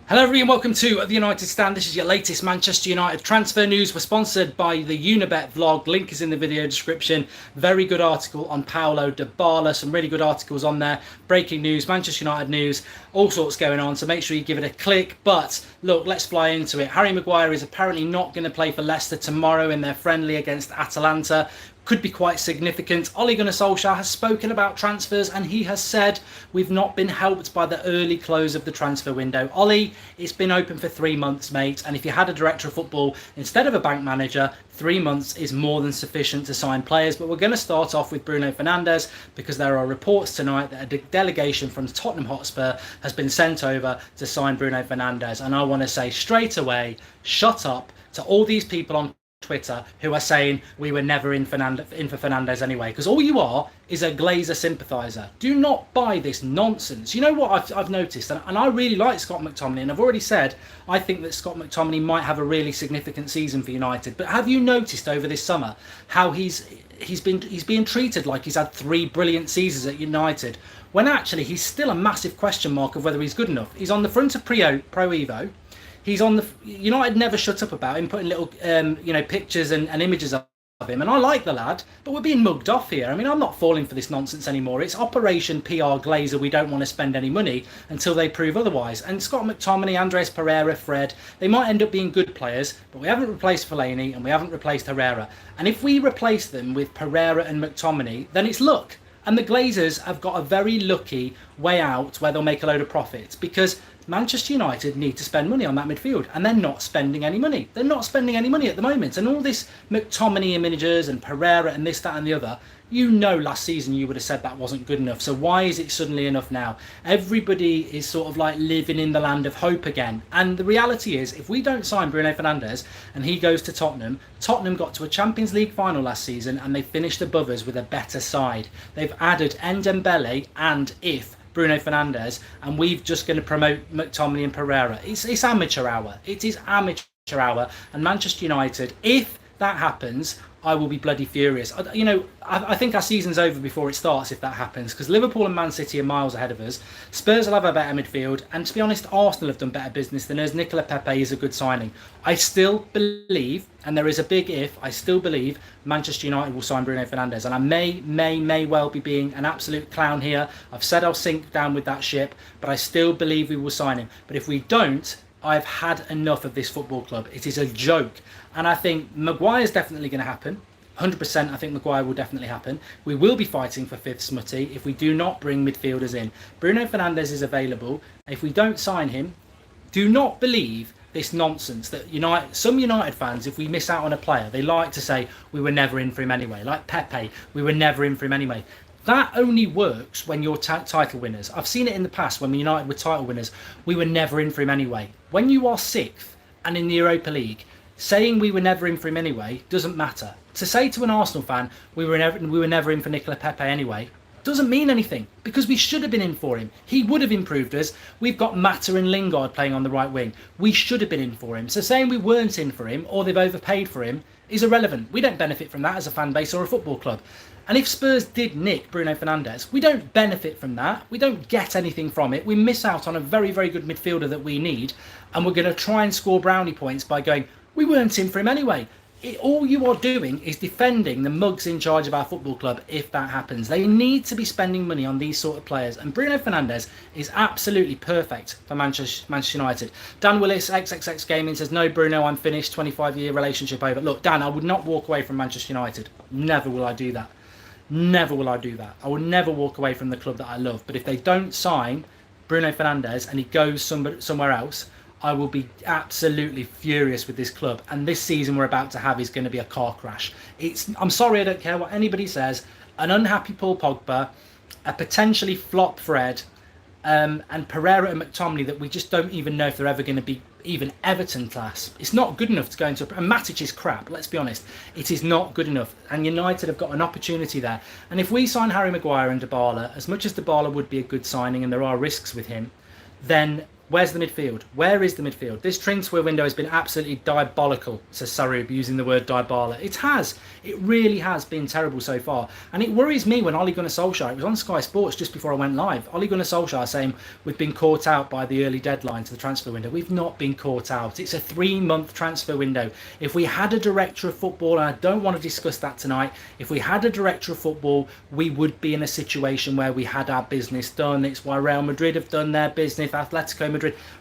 Hello everyone, welcome to The United Stand. This is your latest Manchester United transfer news. We're sponsored by the Unibet vlog. Link is in the video description. Very good article on Paulo Dybala. Some really good articles on there. Breaking news, Manchester United news, all sorts going on. So make sure you give it a click. But look, let's fly into it. Harry Maguire is apparently not going to play for Leicester tomorrow in their friendly against Atalanta. Could be quite significant. Ole Gunnar Solskjaer has spoken about transfers and he has said we've not been helped by the early close of the transfer window. Ole, it's been open for 3 months, mate, and if you had a director of football instead of a bank manager, 3 months is more than sufficient to sign players. But we're going to start off with Bruno Fernandes because there are reports tonight that a delegation from Tottenham Hotspur has been sent over to sign Bruno Fernandes. And I want to say straight away, shut up to all these people on Twitter who are saying we were never in for Fernandes anyway, because all you are is a Glazer sympathiser. Do not buy this nonsense. You know what I've noticed, and I really like Scott McTominay, and I've already said I think that Scott McTominay might have a really significant season for United. But have you noticed over this summer how he's being treated like he's had 3 brilliant seasons at United, when actually he's still a massive question mark of whether he's good enough. He's on the front of Pro Evo. He's on the United never shut up about him putting little pictures and images of him, and I like the lad, but we're being mugged off here. I mean, I'm not falling for this nonsense anymore. It's Operation PR Glazer. We don't want to spend any money until they prove otherwise. And Scott McTominay, Andres Pereira, Fred, they might end up being good players, but we haven't replaced Fellaini and we haven't replaced Herrera. And if we replace them with Pereira and McTominay, then it's luck. And the Glazers have got a very lucky way out where they'll make a load of profits, because Manchester United need to spend money on that midfield, and they're not spending any money. They're not spending any money at the moment. And all this McTominay images and Pereira and this, that and the other, you know last season you would have said that wasn't good enough. So why is it suddenly enough now? Everybody is sort of like living in the land of hope again. And the reality is, if we don't sign Bruno Fernandes and he goes to Tottenham, Tottenham got to a Champions League final last season and they finished above us with a better side. They've added Ndembele and Bruno Fernandes, and we've just going to promote McTominay and Pereira. It's amateur hour. It is amateur hour. And Manchester United, if that happens, I will be bloody furious. I think our season's over before it starts if that happens, because Liverpool and Man City are miles ahead of us. Spurs will have a better midfield, and to be honest, Arsenal have done better business than us. Nicola Pepe is a good signing. I still believe, and there is a big if, I still believe Manchester United will sign Bruno Fernandes, and I may well be being an absolute clown here. I've said I'll sink down with that ship, but I still believe we will sign him. But if we don't, I've had enough of this football club. It is a joke. And I think Maguire's definitely going to happen. 100% I think Maguire will definitely happen. We will be fighting for 5th smutty if we do not bring midfielders in. Bruno Fernandes is available. If we don't sign him, do not believe this nonsense that some United fans, if we miss out on a player, they like to say we were never in for him anyway. Like Pepe, we were never in for him anyway. That only works when you're title winners. I've seen it in the past when United were title winners. We were never in for him anyway. When you are 6th and in the Europa League, saying we were never in for him anyway doesn't matter. To say to an Arsenal fan we were never in for Nicola Pepe anyway doesn't mean anything, because we should have been in for him. He would have improved us. We've got Mata and Lingard playing on the right wing. We should have been in for him. So saying we weren't in for him or they've overpaid for him is irrelevant. We don't benefit from that as a fan base or a football club. And if Spurs did nick Bruno Fernandes, we don't benefit from that. We don't get anything from it. We miss out on a very, very good midfielder that we need, and we're going to try and score brownie points by going, we weren't in for him anyway. All you are doing is defending the mugs in charge of our football club if that happens. They need to be spending money on these sort of players, and Bruno Fernandes is absolutely perfect for Manchester United. Dan Willis, XXX Gaming, says, no Bruno, I'm finished, 25-year relationship over. Look, Dan, I would not walk away from Manchester United. Never will I do that. Never will I do that. I will never walk away from the club that I love. But if they don't sign Bruno Fernandes and he goes somewhere else, I will be absolutely furious with this club. And this season we're about to have is going to be a car crash. I'm sorry, I don't care what anybody says. An unhappy Paul Pogba, a potentially flop Fred, and Pereira and McTominay that we just don't even know if they're ever going to be even Everton class. It's not good enough to go into and Matic is crap, let's be honest. It is not good enough, and United have got an opportunity there. And if we sign Harry Maguire and Dybala, as much as Dybala would be a good signing and there are risks with him, then Where's the midfield? Where is the midfield? This transfer window has been absolutely diabolical, says Sarri, using the word Dybala. It has. It really has been terrible so far. And it worries me when Ole Gunnar Solskjaer, it was on Sky Sports just before I went live, Ole Gunnar Solskjaer saying we've been caught out by the early deadline to the transfer window. We've not been caught out. It's a 3-month transfer window. If we had a director of football, and I don't want to discuss that tonight, if we had a director of football, we would be in a situation where we had our business done. It's why Real Madrid have done their business,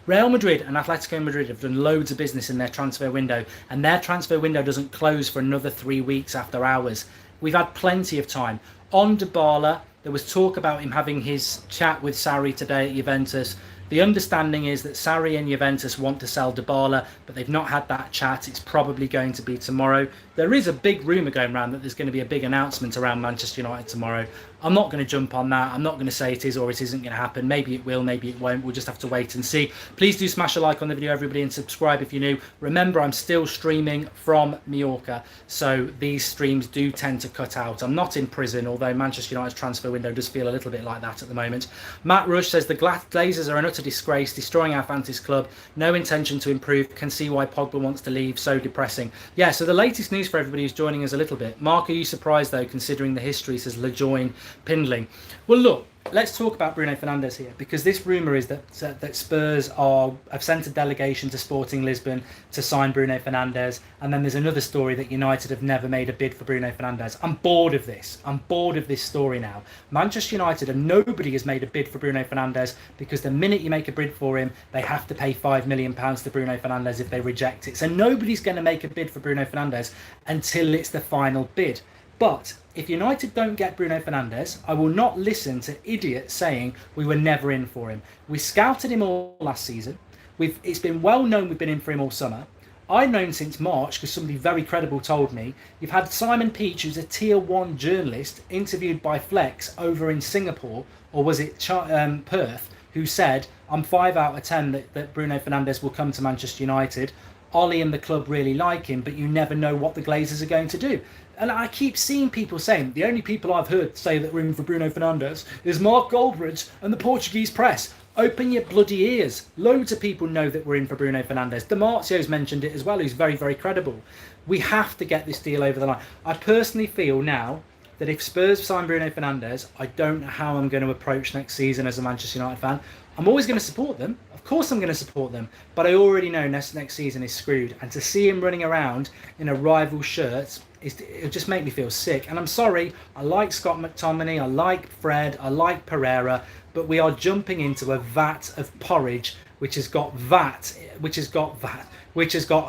Real Madrid and Atletico Madrid have done loads of business in their transfer window, and their transfer window doesn't close for another 3 weeks after ours. We've had plenty of time. On Dybala, there was talk about him having his chat with Sarri today at Juventus. The understanding is that Sarri and Juventus want to sell Dybala, but they've not had that chat. It's probably going to be tomorrow. There is a big rumour going around that there's going to be a big announcement around Manchester United tomorrow. I'm not going to jump on that. I'm not going to say it is or it isn't going to happen. Maybe it will, maybe it won't. We'll just have to wait and see. Please do smash a like on the video, everybody, and subscribe if you're new. Remember, I'm still streaming from Mallorca, so these streams do tend to cut out. I'm not in prison, although Manchester United's transfer window does feel a little bit like that at the moment. Matt Rush says the Glazers are an utter disgrace, destroying our fantasy club. No intention to improve. Can see why Pogba wants to leave. So depressing. Yeah, so the latest news for everybody who's joining us a little bit. Mark, are you surprised, though, considering the history, says LeJoin Pindling? Well, look, let's talk about Bruno Fernandes here, because this rumour is that Spurs have sent a delegation to Sporting Lisbon to sign Bruno Fernandes, and then there's another story that United have never made a bid for Bruno Fernandes. I'm bored of this. I'm bored of this story now. Manchester United and nobody has made a bid for Bruno Fernandes, because the minute you make a bid for him, they have to pay £5 million to Bruno Fernandes if they reject it. So nobody's going to make a bid for Bruno Fernandes until it's the final bid. But if United don't get Bruno Fernandes, I will not listen to idiots saying we were never in for him. We scouted him all last season. It's been well known we've been in for him all summer. I've known since March, because somebody very credible told me. You've had Simon Peach, who's a tier 1 journalist, interviewed by Flex over in Singapore, or was it Perth, who said, I'm 5 out of 10 that Bruno Fernandes will come to Manchester United. Ollie and the club really like him, but you never know what the Glazers are going to do. And I keep seeing people saying, the only people I've heard say that we're in for Bruno Fernandes is Mark Goldbridge and the Portuguese press. Open your bloody ears. Loads of people know that we're in for Bruno Fernandes. DiMarzio's mentioned it as well, who's very, very credible. We have to get this deal over the line. I personally feel now that if Spurs sign Bruno Fernandes, I don't know how I'm going to approach next season as a Manchester United fan. I'm always going to support them. Of course I'm going to support them. But I already know next season is screwed. And to see him running around in a rival shirt, it'll just make me feel sick. And I'm sorry, I like Scott McTominay, I like Fred, I like Pereira, but we are jumping into a vat of porridge which has got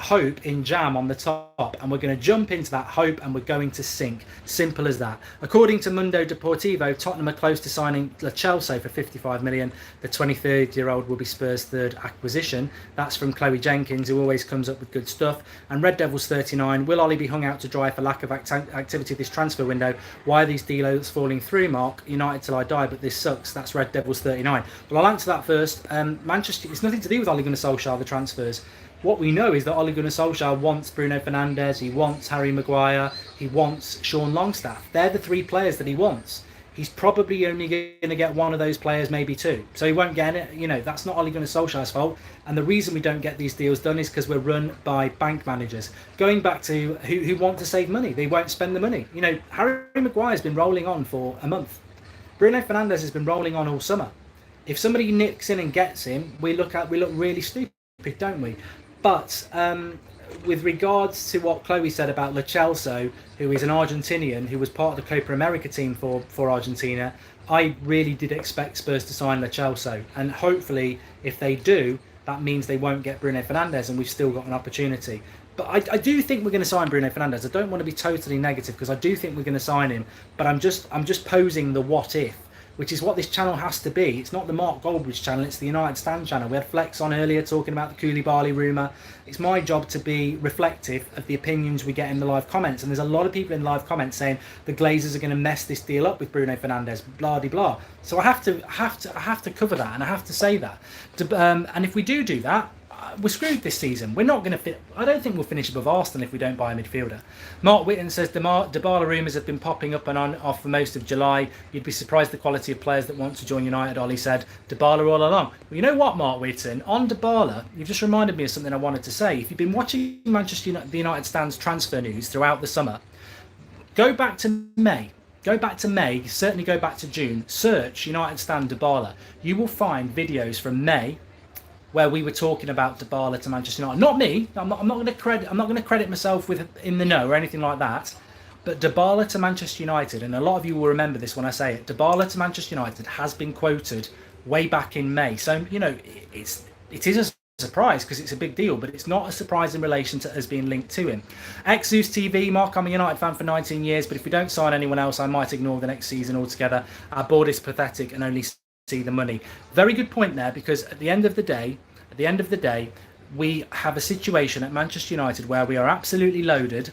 hope in jam on the top, and we're going to jump into that hope and we're going to sink. Simple as that. According to Mundo Deportivo, Tottenham are close to signing Lo Celso for 55 million. The 23-year-old will be Spurs' third acquisition. That's from Chloe Jenkins, who always comes up with good stuff. And Red Devils 39, will Ollie be hung out to dry for lack of activity this transfer window? Why are these deals falling through, Mark? United till I die, but this sucks. That's Red Devils 39. Well, I'll answer that first. Manchester, it's nothing to do with Ole Gunnar Solskjaer, the transfers. What we know is that Ole Gunnar Solskjaer wants Bruno Fernandes, he wants Harry Maguire, he wants Sean Longstaff. They're the 3 players that he wants. He's probably only going to get one of those players, maybe 2. So he won't get it. You know, that's not Ole Gunnar Solskjaer's fault. And the reason we don't get these deals done is because we're run by bank managers. Going back to who want to save money, they won't spend the money. You know, Harry Maguire's been rolling on for a month. Bruno Fernandes has been rolling on all summer. If somebody nicks in and gets him, we look really stupid, don't we? But with regards to what Chloe said about Lo Celso, who is an Argentinian who was part of the Copa America team for Argentina, I really did expect Spurs to sign Lo Celso. And hopefully, if they do, that means they won't get Bruno Fernandes and we've still got an opportunity. But I do think we're going to sign Bruno Fernandes. I don't want to be totally negative because I do think we're going to sign him. But I'm just posing the what if, which is what this channel has to be. It's not the Mark Goldbridge channel, it's the United Stand channel. We had Flex on earlier talking about the Koulibaly rumour. It's my job to be reflective of the opinions we get in the live comments. And there's a lot of people in live comments saying the Glazers are going to mess this deal up with Bruno Fernandes, blah de blah. So I have to cover that, and I have to say that. And if we do that, we're screwed this season. We're not going to I don't think we'll finish above Arsenal if we don't buy a midfielder. Mark Whitten says Dybala rumours have been popping up and on off for most of July. You'd be surprised the quality of players that want to join United, Ollie said. Dybala all along. Well, you know what, Mark Whitten? On Dybala, you've just reminded me of something I wanted to say. If you've been watching Manchester United, the United Stand's transfer news throughout the summer, go back to May. Go back to May, certainly go back to June. Search United Stand Dybala. You will find videos from May where we were talking about Dybala to Manchester United. Not me. I'm not going to credit myself with in the know or anything like that. But Dybala to Manchester United, and a lot of you will remember this when I say it. Dybala to Manchester United has been quoted way back in May. So it is a surprise because it's a big deal, but it's not a surprise in relation to us being linked to him. Exus TV, Mark, I'm a United fan for 19 years, but if we don't sign anyone else, I might ignore the next season altogether. Our board is pathetic and only see the money. Very good point there, because at the end of the day, we have a situation at Manchester United where we are absolutely loaded,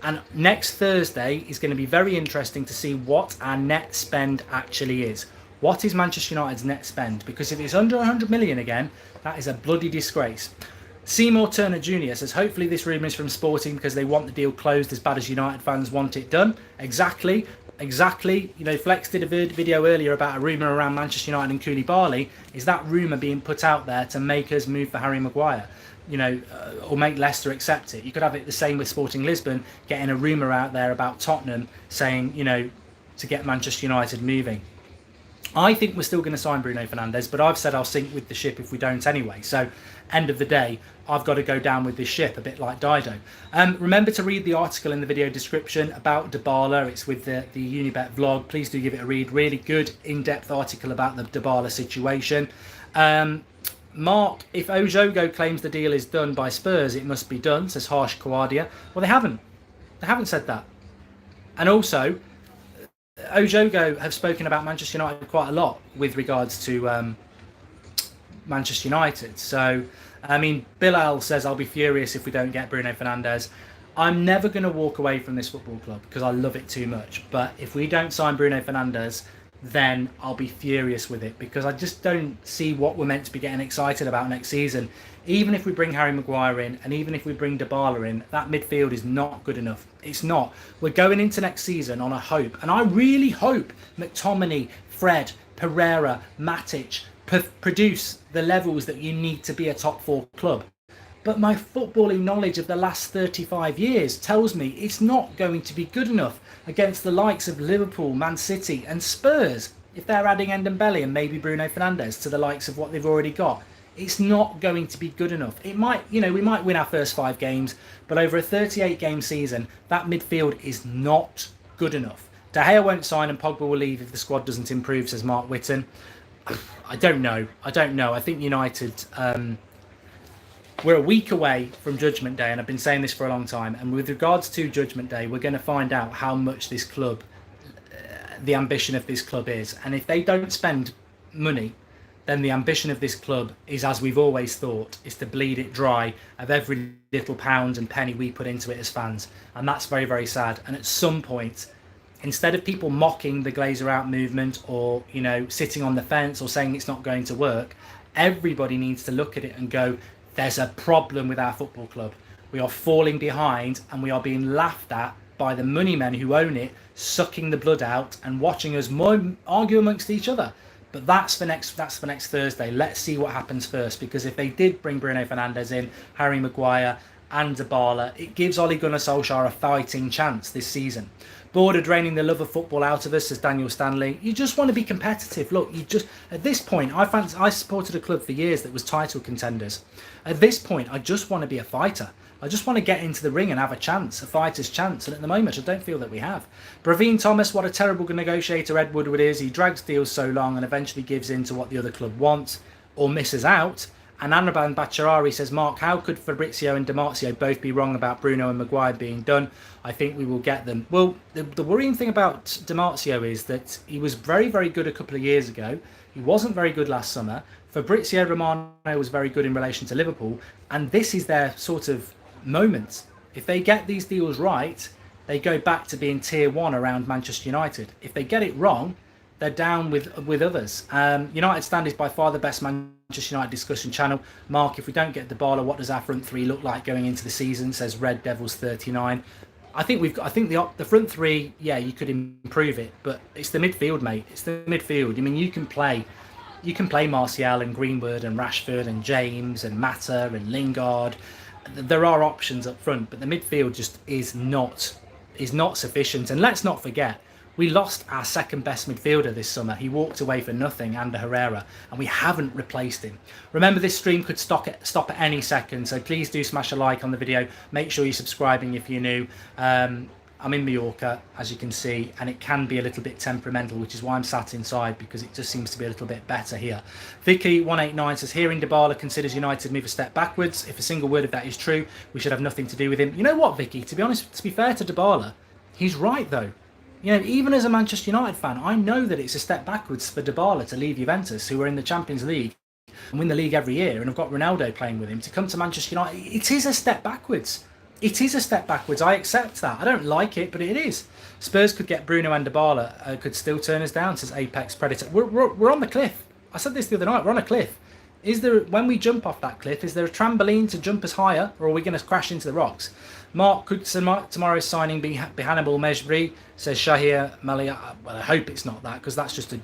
and next Thursday is going to be very interesting to see what our net spend actually is. What is Manchester United's net spend? Because if it's under 100 million again, that is a bloody disgrace. Seymour Turner Jr. says, hopefully this rumour is from Sporting because they want the deal closed as bad as United fans want it done. Exactly. Flex did a video earlier about a rumour around Manchester United and Koulibaly. Is that rumour being put out there to make us move for Harry Maguire? Or make Leicester accept it? You could have it the same with Sporting Lisbon, getting a rumour out there about Tottenham saying, to get Manchester United moving. I think we're still going to sign Bruno Fernandes, but I've said I'll sink with the ship if we don't anyway. So, end of the day, I've got to go down with this ship, a bit like Dido. Remember to read the article in the video description about Dybala. It's with the Unibet vlog. Please do give it a read. Really good, in-depth article about the Dybala situation. Mark, if Ojogo claims the deal is done by Spurs, it must be done, says Harsh Kawadia. Well, they haven't. They haven't said that. And also, Ojogo have spoken about Manchester United quite a lot with regards to Manchester United. So, Bilal says, I'll be furious if we don't get Bruno Fernandes. I'm never going to walk away from this football club because I love it too much. But if we don't sign Bruno Fernandes, then I'll be furious with it because I just don't see what we're meant to be getting excited about next season. Even if we bring Harry Maguire in and even if we bring Dybala in, that midfield is not good enough. It's not. We're going into next season on a hope, and I really hope McTominay, Fred, Pereira, Matic produce the levels that you need to be a top 4 club. But my footballing knowledge of the last 35 years tells me it's not going to be good enough against the likes of Liverpool, Man City and Spurs. If they're adding Ndombele and maybe Bruno Fernandes to the likes of what they've already got, it's not going to be good enough. It might, we might win our first 5 games, but over a 38 game season, that midfield is not good enough. De Gea won't sign and Pogba will leave if the squad doesn't improve, says Mark Whitten. I don't know. I think United... we're a week away from Judgment Day, and I've been saying this for a long time. And with regards to Judgment Day, we're going to find out how much this club, the ambition of this club is. And if they don't spend money, then the ambition of this club is, as we've always thought, is to bleed it dry of every little pound and penny we put into it as fans. And that's very, very sad. And at some point, instead of people mocking the Glazer out movement or, sitting on the fence or saying it's not going to work, everybody needs to look at it and go, there's a problem with our football club. We are falling behind and we are being laughed at by the money men who own it, sucking the blood out and watching us argue amongst each other. But that's for next Thursday. Let's see what happens first, because if they did bring Bruno Fernandes in, Harry Maguire and Dybala, it gives Ole Gunnar Solskjaer a fighting chance this season. Bored of draining the love of football out of us, says Daniel Stanley. You just want to be competitive. Look, at this point, I supported a club for years that was title contenders. At this point, I just want to be a fighter. I just want to get into the ring and have a chance, a fighter's chance. And at the moment, I don't feel that we have. Praveen Thomas, what a terrible negotiator Ed Woodward is. He drags deals so long and eventually gives in to what the other club wants or misses out. And Anraban Bacharari says, Mark, how could Fabrizio and Dimarzio both be wrong about Bruno and Maguire being done? I think we will get them. Well, the worrying thing about Dimarzio is that he was very, very good a couple of years ago. He wasn't very good last summer. Fabrizio Romano was very good in relation to Liverpool. And this is their sort of moment. If they get these deals right, they go back to being tier 1 around Manchester United. If they get it wrong, they're down with others. United Stand is by far the best Manchester United discussion channel. Mark, if we don't get Dybala, what does our front three look like going into the season? Says Red Devils 39. I think the front three, yeah, you could improve it, but it's the midfield, mate. It's the midfield. I mean, you can play Martial and Greenwood and Rashford and James and Mata and Lingard. There are options up front, but the midfield just is not sufficient. And let's not forget, we lost our second best midfielder this summer. He walked away for nothing, Ander Herrera, and we haven't replaced him. Remember, this stream could stop at any second, so please do smash a like on the video. Make sure you're subscribing if you're new. I'm in Mallorca, as you can see, and it can be a little bit temperamental, which is why I'm sat inside, because it just seems to be a little bit better here. Vicky189 says, hearing Dybala considers United move a step backwards. If a single word of that is true, we should have nothing to do with him. You know what, Vicky? To be honest, to be fair to Dybala, he's right, though. You know, even as a Manchester United fan, I know that it's a step backwards for Dybala to leave Juventus, who are in the Champions League and win the league every year, and have got Ronaldo playing with him, to come to Manchester United. It is a step backwards. It is a step backwards. I accept that. I don't like it, but it is. Spurs could get Bruno and Dybala, could still turn us down, says Apex Predator. We're on the cliff. I said this the other night. We're on a cliff. When we jump off that cliff, is there a trampoline to jump us higher, or are we going to crash into the rocks? Mark, could tomorrow's signing be Hannibal Mejbri? Says Shahir Malia. Well, I hope it's not that, because that's just a